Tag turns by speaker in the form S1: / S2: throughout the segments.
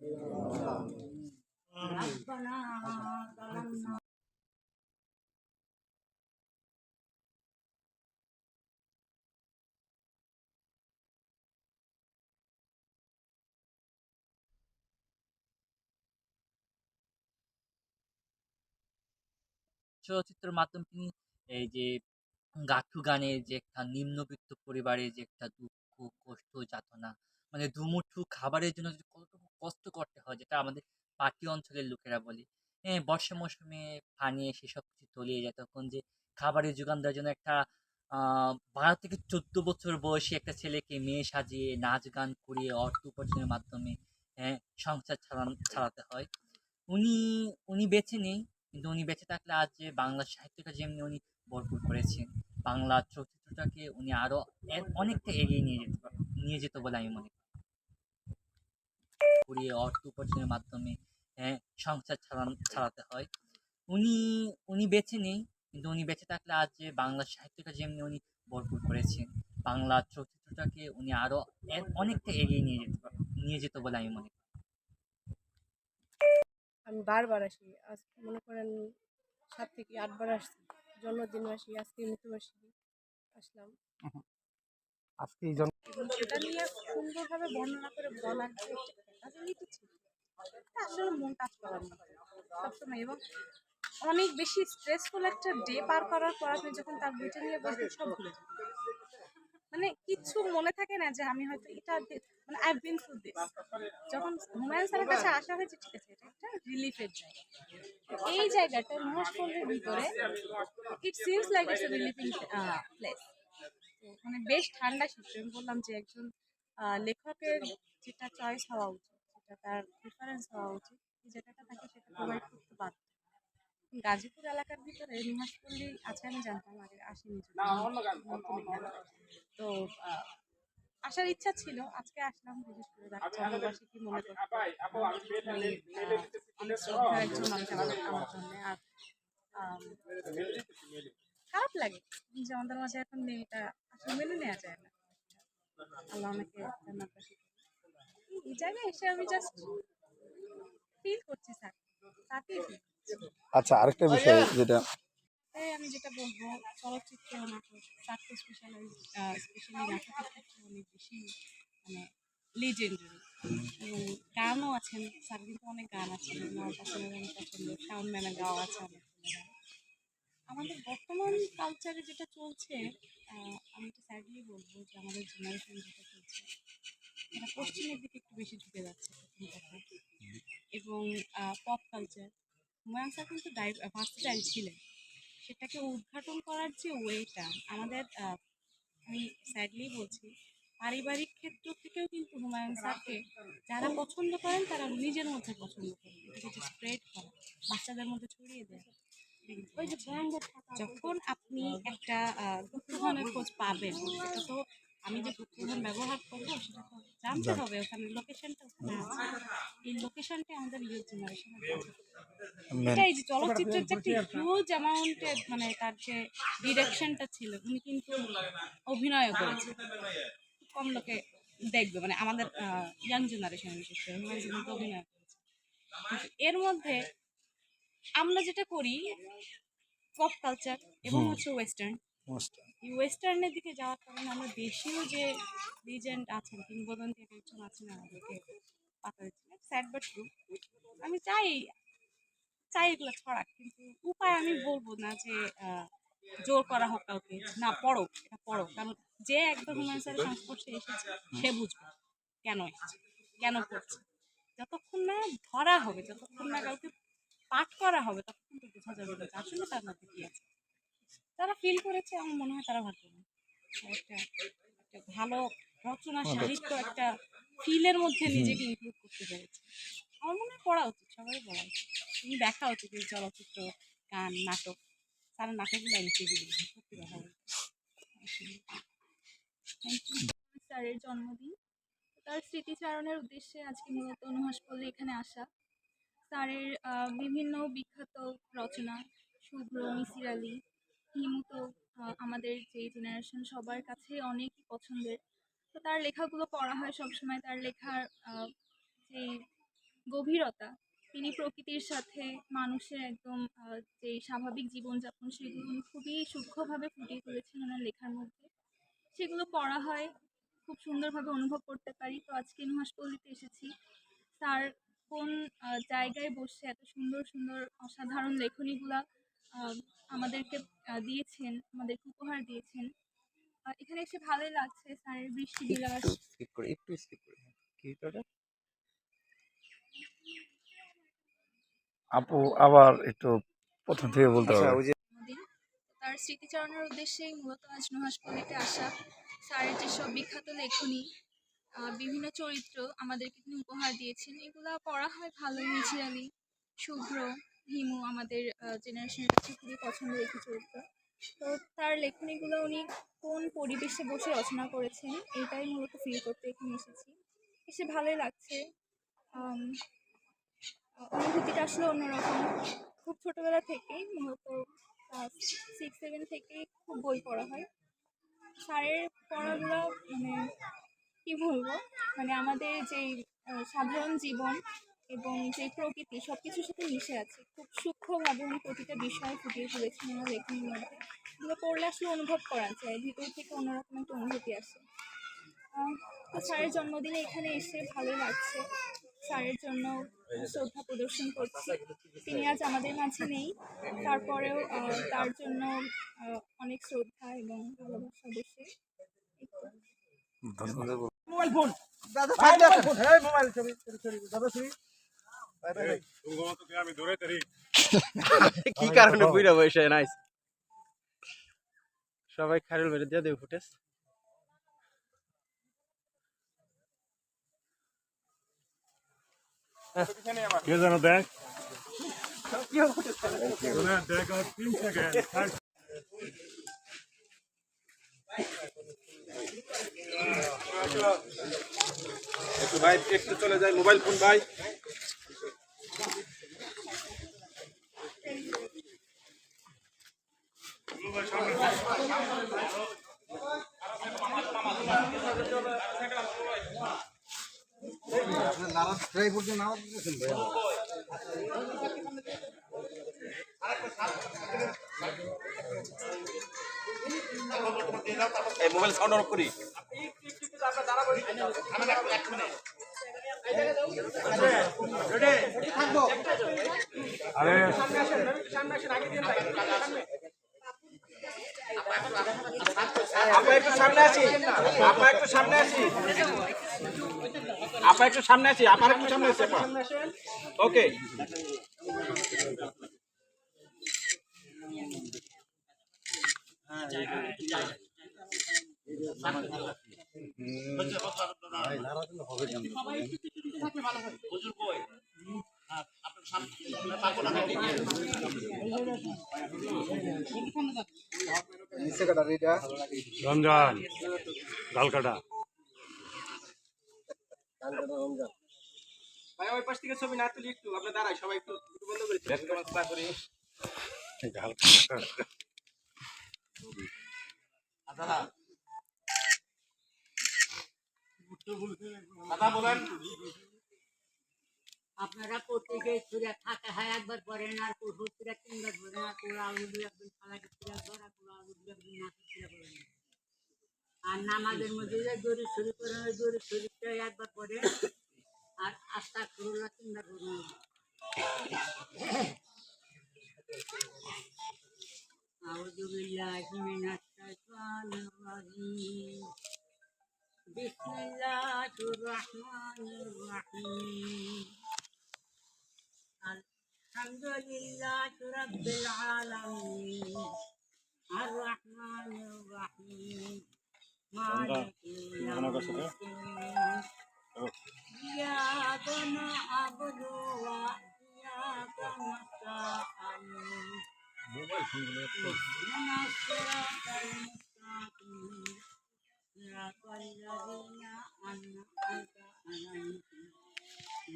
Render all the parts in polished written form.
S1: চলচ্চিত্রের মাধ্যমে তিনি এই যে গাথু গানের যে একটা নিম্নবিত্ত পরিবারের যে একটা দুঃখ, কষ্ট, যাতনা, মানে দুমুঠো খাবারের জন্য যে কতটুকু কষ্ট করতে হয়, যেটা আমাদের পার্টি অঞ্চলের লোকেরা বলে। বর্ষা মৌসুমে পানি এসে সবকিছু তলিয়ে যায়, তখন যে খাবারের যোগান দেওয়ার জন্য একটা 12 থেকে 14 বছর বয়সী একটা ছেলেকে মেয়ে সাজিয়ে নাচ গান করিয়ে অর্থ উপার্জনের মাধ্যমে হ্যাঁ, সংসার চালাতে হয়। উনি উনি বেঁচে নেই, কিন্তু উনি বেঁচে থাকলে আজ যে বাংলা সাহিত্যকে যেমনি উনি ভরপুর করেছেন, বাংলা চলচ্চিত্রটাকে উনি আরো অনেকটা এগিয়ে নিয়ে যেত বলে আমি মনে করি। অর্থ উপার্জনের মাধ্যমে সংসার চালাতে হয়। উনি উনি বেঁচে নেই, কিন্তু উনি বেঁচে থাকলে আজ যে বাংলা সাহিত্যকে যেমনি উনি ভরপুর করেছেন, বাংলা চলচ্চিত্রটাকে উনি আরো অনেকটা এগিয়ে নিয়ে যেত বলে আমি মনে করি।
S2: আমি বারবার আসি, আজ মনে করেন 7 থেকে 8 বার আসছি। জন্মদিন আসি, আজকে মৃত্যুবার্ষিকী আসলাম।
S3: আজকে এই জন্য
S2: এবং সেটা নিয়ে সুন্দরভাবে বর্ণনা করে বলার যে ক্যাপাবিলিটি ছিল, এটা আসলে মন টাচ করার মতো সবসময়। এবং অনেক বেশি স্ট্রেসফুল একটা ডে পার করার পর আপনি যখন তার বইটা নিয়ে বসবেন, সব ভুলে যাবেন। মানে কিচ্ছু মনে থাকে না যে আমি হয়তো এটা মানে আই বিন থ্রু দিস। যখন হুমায়ুন স্যারের কাছে আসা হয়েছে, ঠিক আছে, এটা একটা রিলিফের জায়গা। এই জায়গাটা মহেশপল্লীর ভিতরে it seems like it's a রিলিফিং প্লেস। মানে বেশ ঠান্ডা শীত। আমি বললাম যে একজন লেখকের যেটা চয়েস হওয়া উচিত, যেটা তার প্রিফারেন্স হওয়া উচিত, এই জায়গাটা তাকে সেটা প্রোভাইড করতে বাধ্য। গাজীপুর এলাকার ভিতরে মহেশপল্লী আছে আমি জানতাম, আগে আসেনি নতুন এখানে। তো আসার ইচ্ছা ছিল, আজকে আসলাম। বিশেষ করে জন্মবার্ষিকী কি মনে করতে অনেক শ্রদ্ধার একজন মানুষ আমার জন্য। আর খারাপ লাগে যে আমাদের মাঝে এখন নেই, এটা আসলে মেনে নেওয়া যায় না। আল্লাহ অনেকে জান্নাতবাসী করুন। এই জায়গায় এসে আমি জাস্ট ফিল করছি স্যার, তাকেই ফিল করছি।
S3: আচ্ছা, আরেকটা বিষয় যেটা
S2: তাই আমি যেটা বলবো, চলচ্চিত্র নাটক স্যারকে স্পেশালি নাটকের ক্ষেত্রে অনেক বেশি মানে লিজেন্ডারি। এবং গানও আছেন স্যার, কিন্তু অনেক গান আছে আমার পছন্দের, অনেক পছন্দ। শাওন ম্যামের গাওয়া আছে অনেক গান। আমাদের বর্তমান কালচারে যেটা চলছে, আমি একটু স্যাডলি বলবো যে আমাদের জেনারেশন যেটা চলছে, এটা পশ্চিমের দিকে একটু বেশি ঢুকে যাচ্ছে প্রথম কথা। এবং পপ কালচার, হুমায়ুন স্যার কিন্তু ভার্সেটাইল ছিলেন। সেটাকে উদ্ঘাটন করার যে ওয়েটা আমাদের, আমি স্যাডলি বলছি, পারিবারিক ক্ষেত্র থেকেও কিন্তু হুমায়ুন স্যারকে যারা পছন্দ করেন তারা নিজের মধ্যে পছন্দ করেন। এটাকে যে স্প্রেড করা, বাচ্চাদের মধ্যে ছড়িয়ে দেয়। ওই যে যখন আপনি একটা গুপ্তধনের খোঁজ পাবেন, সেটা তো আমি যে গুপ্তধন ব্যবহার করবো সেটা তো জানতে হবে, ওখানে লোকেশনটা ওখানে আছে। এই লোকেশনটা আমাদের ইউথ জেনারেশনে এটা, এই যে চলচ্চিত্রের যে একটা হিউজ অ্যামাউন্টে, মানে তার যে ডিরেকশনটা ছিল, উনি কিন্তু অভিনয় করেছেন। কম লোকে দেখবে, মানে আমাদের ইয়াং জেনারেশন বিশেষ করে হুমায়ুন কিন্তু অভিনয় করেছে। কিন্তু এর মধ্যে আমরা যেটা করি পপ কালচার এবং হচ্ছে ওয়েস্টার্ন, এই ওয়েস্টার্নের দিকে যাওয়ার কারণে আমরা দেশীয় যে লিজেন্ড আছেন, কিংবদন্তি একজন আছেন, আমাদেরকে পাতা দিচ্ছি। Sad but true. আমি চাই চাই এগুলো ছড়াক, কিন্তু উপায় আমি বলবো না যে জোর করা হোক কাউকে না পড়ো, এটা পড়ো। কারণ যে একবার হুমায়ুন স্যারের সংস্পর্শে এসেছে সে বুঝবে কেন এসেছে, কেন পড়ছে। যতক্ষণ না ধরা হবে, যতক্ষণ না কাউকে পাঠ করা হবে, ততক্ষণ তো বোঝা যাবে না আসলে তার মধ্যে কি আছে। তারা ফিল করেছে, আমার মনে হয় তারা ভাগ্যবান। একটা একটা ভালো রচনা সাহিত্য একটা ফিলের মধ্যে নিজেকে ইনক্লুড করতে পেরেছে। আমার মনে হয় পড়া উচিত, সবারই পড়া উচিত। তুমি দেখা উচিত এই চলচ্চিত্র, গান, নাটক। তারা নাটকগুলো এনকে দিবে, সত্যি কথা বলতে।
S4: স্যারের জন্মদিন, তার স্মৃতিচারণের উদ্দেশ্যে আজকে মূলত নুহাসপল্লী এখানে আসা। স্যারের বিভিন্ন বিখ্যাত রচনা, শুভ্র, মিসির আলী, হিমু তো আমাদের যে জেনারেশন সবার কাছে অনেকই পছন্দের। তো তার লেখাগুলো পড়া হয় সবসময়। তার লেখার যে গভীরতা, তিনি প্রকৃতির সাথে মানুষের একদম যে স্বাভাবিক জীবনযাপন সেগুলো উনি খুবই সূক্ষ্মভাবে ফুটিয়ে তুলেছেন ওনার লেখার মধ্যে। সেগুলো পড়া হয়, খুব সুন্দরভাবে অনুভব করতে পারি। তো আজকে নুহাশপল্লীতে এসেছি। স্যার কোন জায়গায় বসে এত সুন্দর, সুন্দর অসাধারণ লেখনীগুলা আ আমাদেরকে দিয়েছেন, আমাদেরকে উপহার দিয়েছেন। এখানে এসে ভালোই লাগছে। স্যারের বৃষ্টিবিলাস
S3: একটু স্কিপ করে কি এটা আপু আবার একটু প্রথম থেকে বলতে হবে। ওই যে
S4: জন্মদিন। তার স্মৃতিচারণের উদ্দেশ্যেই মূলত আজ নুহাশপল্লীতে আসা। স্যারের যেসব বিখ্যাত লেখনী, বিভিন্ন চরিত্র আমাদেরকে তিনি উপহার দিয়েছেন। এগুলা পড়া হয় ভালোই। মিছির আলী, শুভ্র, হিমু আমাদের জেনারেশনের কাছে খুবই পছন্দের একটি চরিত্র। তো তার লেখনীগুলো উনি কোন পরিবেশে বসে রচনা করেছেন এটাই মূলত ফিল করতে এখানে এসেছি। এসে ভালোই লাগছে। আম অনুভূতিটা আসলে অন্যরকম। খুব ছোটবেলা থেকেই মূলত ক্লাস 6-7 থেকেই খুব বই পড়া হয়। স্যারের পড়াগুলো মানে কি বলবো? মানে আমাদের যেই সাধারণ জীবন এবং যে প্রকৃতি সবকিছুর সাথে মিশে আছে। খুব সূক্ষ্মভাবে উনি প্রতিটা বিষয় ফুটিয়ে তুলেছেন ওনার লেখনীর মধ্যে। এগুলো পড়লে আসলে অনুভব করা যায়। ভিতর থেকে অন্যরকম একটা অনুভূতি আসে। তো স্যারের জন্মদিনে এখানে এসে ভালোই লাগছে। স্যারের জন্য শ্রদ্ধা প্রদর্শন করছি। তিনি আজ আমাদের মাঝে নেই। তারপরেও তার জন্য অনেক শ্রদ্ধা এবং ভালোবাসা অবশ্যই। এই তো।
S3: ধন্যবাদ।
S5: মোবাইল ফোন দাদা ভাই মোবাইল ফোন এই মোবাইল ছবি ছবি দাদা ছবি আমি ধরে তারি কি কারণে বুইরা বসে নাইস সবাই খাইরুল বেরে দিয়ে দেব ফুটেজ
S6: কে জানো দেখ
S5: কি হবে ফুটেজ
S6: দেখ 3 সেকেন্ড
S5: একটু ভাই একটু চলে যায় মোবাইল ফোন ভাই এই মোবাইল সাউন্ড অফ করি
S6: আরে
S5: আপা একটু সামনে আসি আপা একটু সামনে আসি আপা একটু সামনে আসি আপার একটু সামনে আসি আপা ওকে
S6: রমজান গালকাটা
S5: ভাই ওই পাশ থেকে ছবি না তুলি একটু আপনি দাঁড়াই সবাই একটু বন্ধ করে ব্যাক ক্যামেরা করি দাদা বলেন
S7: আপনারা প্রত্যেকে সুরা থাকা হয় একবার পড়েন আর কুরহু সুরা তিনবার পড়েন আর কুরআন আউযু একবার ফালাক সুরা একবার আর কুরআন আউযু একবার নাস সুরা পড়েন আর নামাজের মধ্যে যে দরুদ শরীফ পড়েন ওই দরুদ শরীফটা একবার পড়েন আর আস্তাগফিরুল্লাহ তিনবার পড়েন আউযু বিল্লাহি মিনাশ শাইতানির রাজীম বিসমিল্লাহির রহমানির রহিম الحمد لله رب العالمين الرحمن الرحيم مالك يوم الدين إياك نعبد وإياك نستعين اهدنا الصراط المستقيم صراط الذين أنعمت عليهم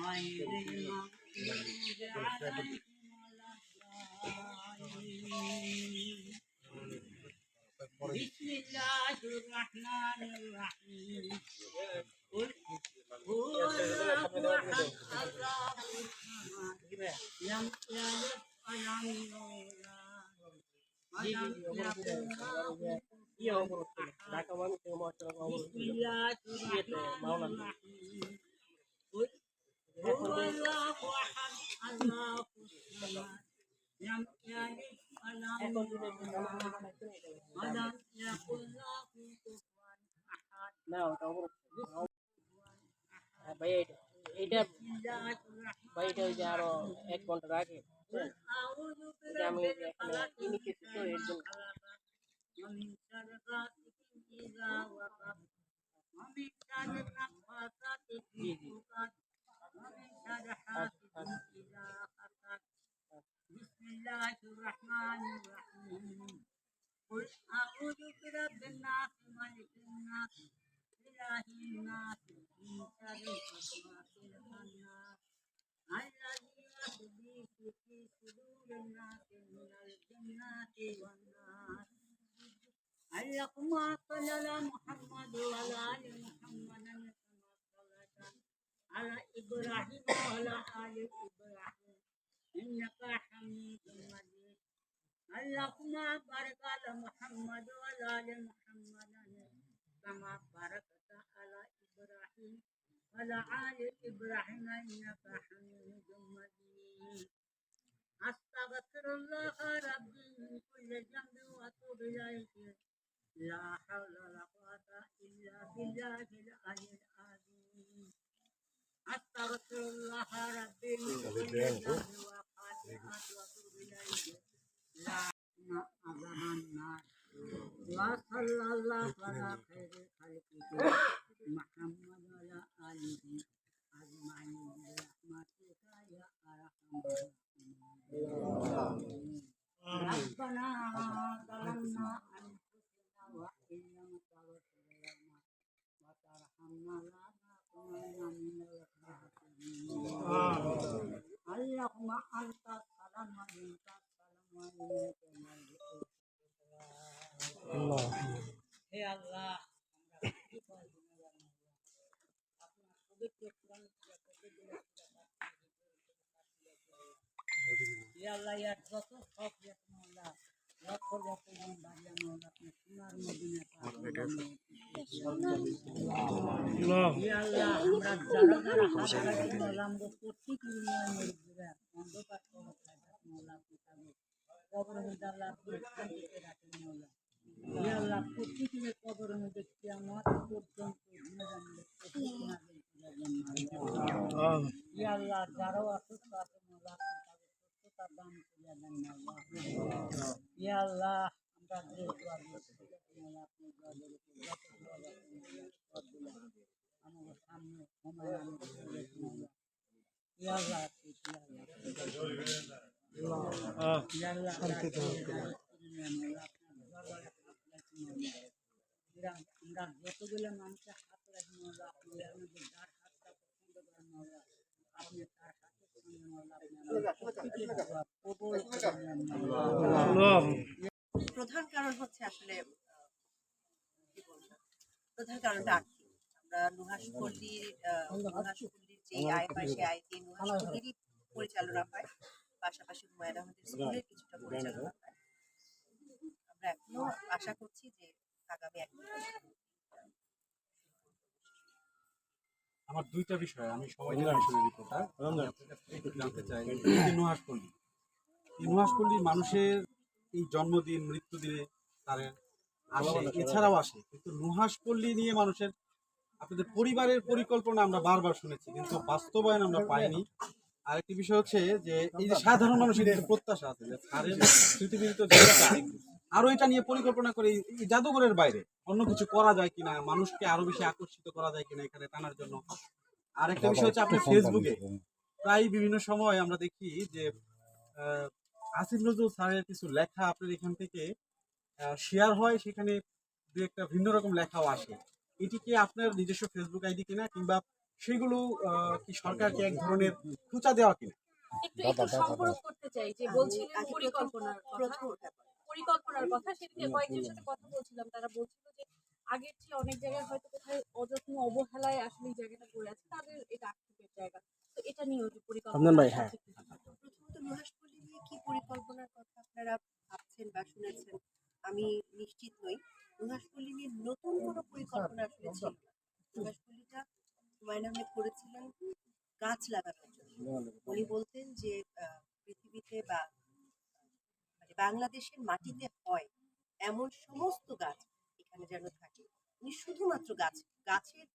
S7: غير المغضوب عليهم ولا الضالين بسم الله الرحمن الرحيم قل هو الله أحد الله
S8: এটা ভাই এটা ওই যে আরো 1 ঘন্টার আগে আমি এখানে কিনেছি তো এর জন্য
S7: قل أعوذ برب الناس ملك الناس إله الناس من شر الوسواس الخناس الذي يوسوس في صدور الناس من الجنة والناس اللهم صل على محمد وعلى آل محمد كما صليت على إبراهيم وعلى آل إبراهيم إنك حميد مجيد اللهم بارك على محمد وعلى آل محمد كما باركت على إبراهيم وعلى آل إبراهيم إنك حميد مجيد أستغفر الله ربي من كل ذنب وأتوب إليه لا حول ولا قوة إلا بالله العلي العظيم أستغفر الله ربي من كل ذنب وأتوب إليه لا عذاب النار وصلى الله على خير خلقه محمد وعلى آله أجمعين برحمتك يا أرحم الراحمين ربنا ظلمنا أنفسنا وإن لم تغفر لنا وترحمنا لنكونن من الخاسرين اللهم أنت السلام ومنك السلام وإليك المرجع হে আল্লাহ আমরা কি করব না আপনার পবিত্র কোরআন হে আল্লাহ ইয়ার যত সব আল্লাহ লক্ষ লক্ষ জন বাড়ি আমরা আপনার সোনার মদিনা হে আল্লাহ আমরা যারা যারা হাজার আমরা প্রত্যেক অন্ধকার অবস্থায় আল্লাহ কবরের মধ্যে আল্লাহ শান্তিতে রাখেন আল্লাহ হে আল্লাহ প্রত্যেকের কবরের মধ্যে কিয়ামত পর্যন্ত হে আল্লাহ যারাও অসুস্থ আছেন আল্লাহ তাদের সুস্থতার দান করিয়া দেন আল্লাহ হে আল্লাহ আমরা যে দোয়া করছি আপনি দোয়া আমাদের সামনে সময় হে আল্লাহ আমরা যতগুলো মানুষের হাত রাখি আপনি আমাদের যার হাতটা পছন্দ করেন আপনি তার হাতের সঙ্গে
S9: প্রধান কারণ হচ্ছে আসলে কি বলবো, প্রধান কারণটা আর্থিক। আমরা নুহাশপল্লীর যে আয় পায় সে আয় দিয়ে নুহাশপল্লীরই পরিচালনা হয়, পাশাপাশি হুমায়ুন আহমেদের স্কুলের কিছুটা পরিচালনা হয়। আমরা এখনো আশা করছি যে আগামী 1 বছর
S10: আমার দুইটা বিষয় আমি সবাই জানতে চাই। নুহাশপল্লী, এই নুহাশপল্লীর মানুষের এই জন্মদিন মৃত্যুদিনে তাদের আসে, এছাড়াও আসে, কিন্তু নুহাশপল্লী নিয়ে মানুষের আপনাদের পরিবারের পরিকল্পনা আমরা বারবার শুনেছি, কিন্তু বাস্তবায়ন আমরা পাইনি। আরেকটি বিষয় হচ্ছে যে এই যে সাধারণ মানুষের কিছু প্রত্যাশা আছে যে স্যারের স্মৃতিবিদিত আরো এটা নিয়ে পরিকল্পনা করে এই জাদুঘরের বাইরে অন্য কিছু করা যায় কিনা, মানুষকে আরো বেশি আকর্ষিত করা যায় কিনা এখানে টানার জন্য। আর একটা বিষয় হচ্ছে আপনি ফেসবুকে প্রায় বিভিন্ন সময় আমরা দেখি যে আসিফ নজরুল স্যারের কিছু লেখা আপনার এখান থেকে শেয়ার হয়, সেখানে দু একটা ভিন্ন রকম লেখাও আসে। এটি কি আপনার নিজস্ব ফেসবুক আইডি কিনা, কিংবা সেগুলো কি সরকারকে এক ধরনের খুঁচা দেওয়া কিনা?
S11: একটু সম্পর্ক করতে চাই যে বলছিলেন পরিকল্পনার কথা, সেদিকে কয়েকজনের সাথে কথা বলছিলাম, তারা বলছিল যে আগের চেয়ে অনেক জায়গায় হয়তো কোথায় অযত্ন অবহেলায় আসলে এই জায়গাটা পড়ে আছে, তাদের এটা আক্ষেপের জায়গা। তো এটা নিয়েও যে পরিকল্পনা,
S9: প্রথমত নুহাশপল্লী নিয়ে কি পরিকল্পনার কথা আপনারা ভাবছেন বা শুনেছেন ছিল না। নুহাশপল্লীটা হুমায়ুন আহমেদ করেছিলেন গাছ লাগানোর জন্য। উনি বলতেন যে পৃথিবীতে বা মানে বাংলাদেশের মাটিতে হয় এমন সমস্ত গাছ এখানে যেন থাকে। উনি শুধুমাত্র গাছের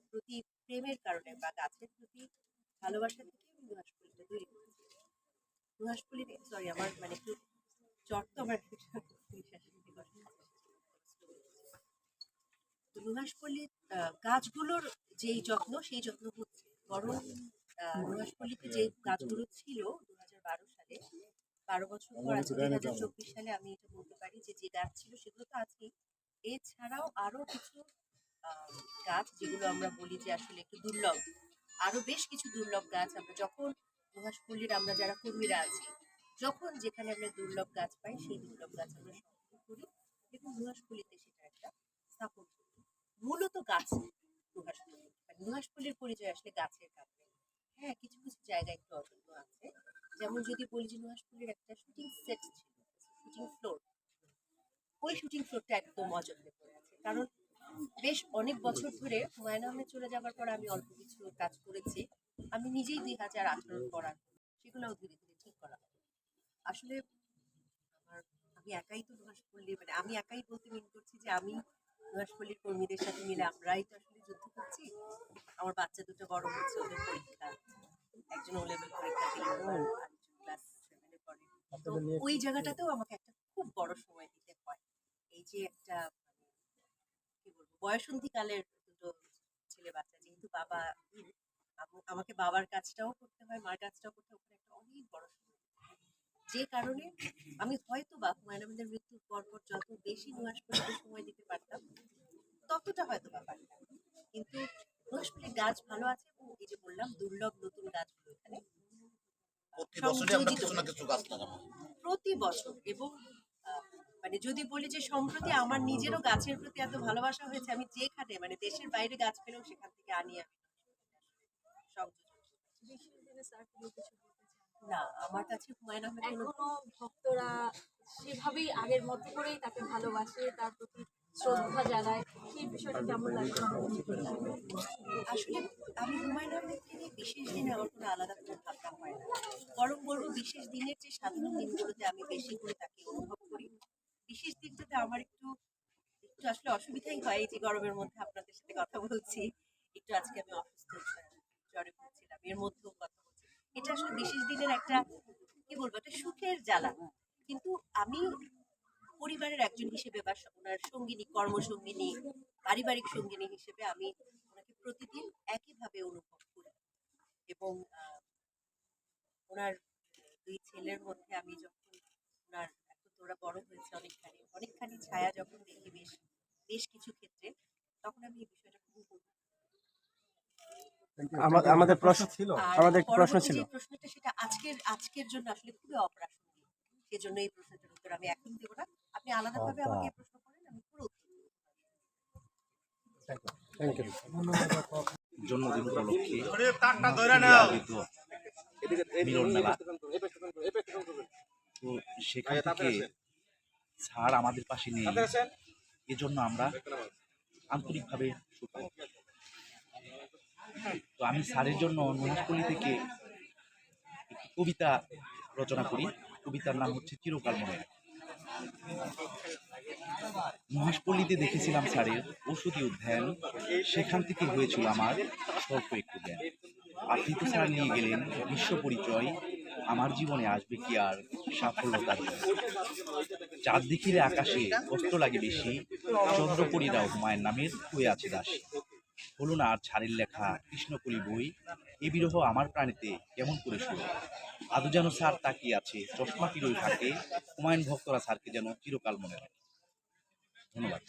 S9: প্রতি প্রেমের কারণে বা গাছের প্রতি ভালোবাসা থেকে উনি নুহাশপল্লীটা তৈরি করেছিলেন। নুহাশপল্লী সরি আমার মানে একটু জ্বর তো আমার তো নুহাশপল্লীর গাছগুলোর যেই যত্ন সেই যত্ন হচ্ছে, বরং নুহাশপল্লীতে যে গাছগুলো ছিল 2012 সালে, 12 বছর পর আছে 2024 সালে, আমি এটা বলতে পারি যে যে গাছ ছিল সেগুলো তো আছেই, এছাড়াও আরো কিছু গাছ যেগুলো আমরা বলি যে আসলে একটু দুর্লভ, আরো বেশ কিছু দুর্লভ গাছ আমরা যখন নুহাশপল্লীর আমরা যারা কর্মীরা আছি যখন যেখানে আমরা দুর্লভ গাছ পাই সেই দুর্লভ গাছ আমরা সংগ্রহ করি এবং নুহাশপল্লীতে সেটা একটা স্থাপন করি। মূলত গাছ নুহাশপল্লী, মানে নুহাশপল্লীর পরিচয় আসলে গাছের কারণে। হ্যাঁ, কিছু কিছু জায়গা একটু অযোগ্য আছে, যেমন যদি বলি যে নুহাশপল্লীর একটা শুটিং সেট ছিল, শুটিং ফ্লোর, ওই শুটিং ফ্লোরটা একদম অযত্নে পড়ে আছে। কারণ বেশ অনেক বছর ধরে হুমায়ুন আহমেদ চলে যাবার পর আমি অল্প কিছু কাজ করেছি, আমি নিজেই 2018 করার সেগুলোও ধীরে ধীরে ঠিক করা হবে। আসলে আমি একাই তো নুহাশপল্লী, মানে আমি একাই বলতে মিন করছি যে আমি নুহাশপল্লীর কর্মীদের সাথে মিলে আমরাই তো আসলে যুদ্ধ করছি। আমার বাচ্চা দুটো বড় হচ্ছে, ওদের পরীক্ষা, একজন ও লেভেল পরীক্ষা দিল, আরেকজন ক্লাস 7-এ পড়ে। তো ওই জায়গাটাতেও আমাকে একটা খুব বড় সময় দিতে হয়। এই যে একটা কি বলবো বয়সন্ধিকালের দুটো ছেলে বাচ্চা, যেহেতু বাবা আমাকে বাবার কাজটাও করতে হয়, মার কাজটাও করতে হয়, ওখানে একটা অনেক বড় সময়। যে কারণে আমি হয়তো বা হুমায়ুন আহমেদের মৃত্যুর পর যত বেশি নুহাশপল্লীতে সময় দিতে পারতাম ততটা হয়তো বা পারতাম, কিন্তু নুহাশপল্লীর গাছ ভালো আছে এবং এই যে বললাম দুর্লভ নতুন গাছগুলো এখানে প্রতি বছর। এবং মানে যদি বলি যে সম্প্রতি আমার নিজেরও গাছের প্রতি এত ভালোবাসা হয়েছে, আমি যেখানে মানে দেশের বাইরে গাছ পেলেও সেখান থেকে আনি আমি না। আমার কাছে হুমায়ুন আহমেদ
S11: এখনো ভক্তরা সেভাবেই আগের মতো করেই তাকে ভালোবাসে, তার প্রতি শ্রদ্ধা জানায়, সেই বিষয়টা কেমন লাগে?
S9: আসলে আমি হুমায়ুন আহমেদকে নিয়ে বিশেষ দিনে আমার কোনো আলাদা কোনো ভাবনা হয় না, বরং বলবো বিশেষ দিনের যে সাধারণ দিনগুলোতে আমি বেশি করে তাকে অনুভব করি। বিশেষ দিনটাতে আমার একটু একটু আসলে অসুবিধাই হয়, এই যে গরমের মধ্যে আপনাদের সাথে কথা বলছি, একটু আজকে আমি অসুস্থ জ্বরে ভুগছিলাম, এর মধ্যেও কথা বলছি, এটা আসলে বিশেষ দিনের একটা কি বলবো একটা সুখের জ্বালা। কিন্তু আমি পরিবারের একজন হিসেবে বা ওনার সঙ্গিনী, কর্মসঙ্গিনী, পারিবারিক সঙ্গিনী হিসেবে আমি ওনাকে প্রতিদিন একইভাবে অনুভব করি। এবং ওনার দুই ছেলের মধ্যে আমি যখন ওনার এখন তো ওরা বড় হয়েছে অনেকখানি ছায়া যখন দেখি বেশ কিছু ক্ষেত্রে, তখন আমি এই বিষয়টা খুব
S3: আমাদের প্রশ্ন
S10: ছিল,
S3: আমাদের একটু প্রশ্ন ছিল।
S9: প্রশ্নটা সেটা আজকের জন্য আসলে খুবই অপ্রাসঙ্গিক, সেজন্য এই প্রশ্নটার উত্তর আমি এখন দেবো না। আপনি আলাদাভাবে আমাকে এই প্রশ্ন করেন, আমি পুরো
S3: থ্যাংক ইউ।
S5: জন্মদিন উপলক্ষে আয়োজিত মিলন মেলা, তো সেখান থেকে স্যার আমাদের পাশে নেই, এজন্য আমরা আন্তরিকভাবে সুখী। তো আমি স্যারের জন্য নুহাশপল্লী থেকে একটি কবিতা রচনা করি। কবিতার নাম হচ্ছে চিরকাল মনে রাখি। নুহাশপল্লীতে দেখেছিলাম স্যারের ওষুধি উদ্যান, সেখান থেকে হয়েছিল আমার স্বল্প একটু জ্ঞান। আপনি তো স্যার নিয়ে গেলেন বিশ্ব পরিচয়, আমার জীবনে আসবে কি আর সাফল্যতার জন্য। চাঁদ দেখিলে আকাশে কষ্ট লাগে বেশি, চন্দ্রপরীরাও হুমায়ুন নামের হয়ে আছে দাসী। হলো না আর ছাড়ের লেখা কৃষ্ণকলি বই, এ বিরহ আমার প্রাণীতে কেমন করে শুরু। আদৌ যেন স্যার তাকিয়ে আছে চশমা কিরোই থাকে, হুমায়ুন ভক্তরা স্যারকে যেন চিরকাল মনে রাখে। ধন্যবাদ।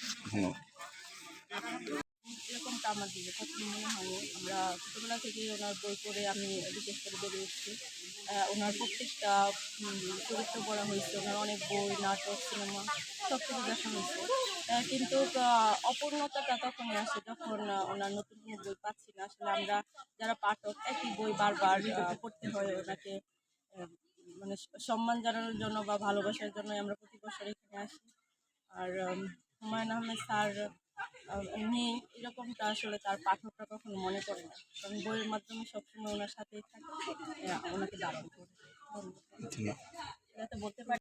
S11: এরকমটা আমার দিকে কখনো মনে হয়নি। আমরা ছোটোবেলা থেকেই ওনার বই পড়ে আমি বিশেষ করে বেড়ে উঠছি। ওনার প্রত্যেকটা চরিত্র পড়া হয়েছে, ওনার অনেক বই, নাটক, সিনেমা সব কিছু দেখা হয়েছে। কিন্তু অপূর্ণতাটা তখনই আসে যখন ওনার নতুন কোনো বই পাচ্ছি না। আসলে আমরা যারা পাঠক একই বই বারবার পড়তে হয় ওনাকে, মানে সম্মান জানানোর জন্য বা ভালোবাসার জন্য আমরা প্রতি বছর এখানে আসি। আর হুমায়ুন আহমেদ স্যার নেই এরকমটা আসলে তার পাঠকরা কখনো মনে করে না, কারণ বইয়ের মাধ্যমে সবসময় ওনার সাথেই থাকে, ওনাকে ধারণ করে। ধন্যবাদ। এটা তো বলতে পারি।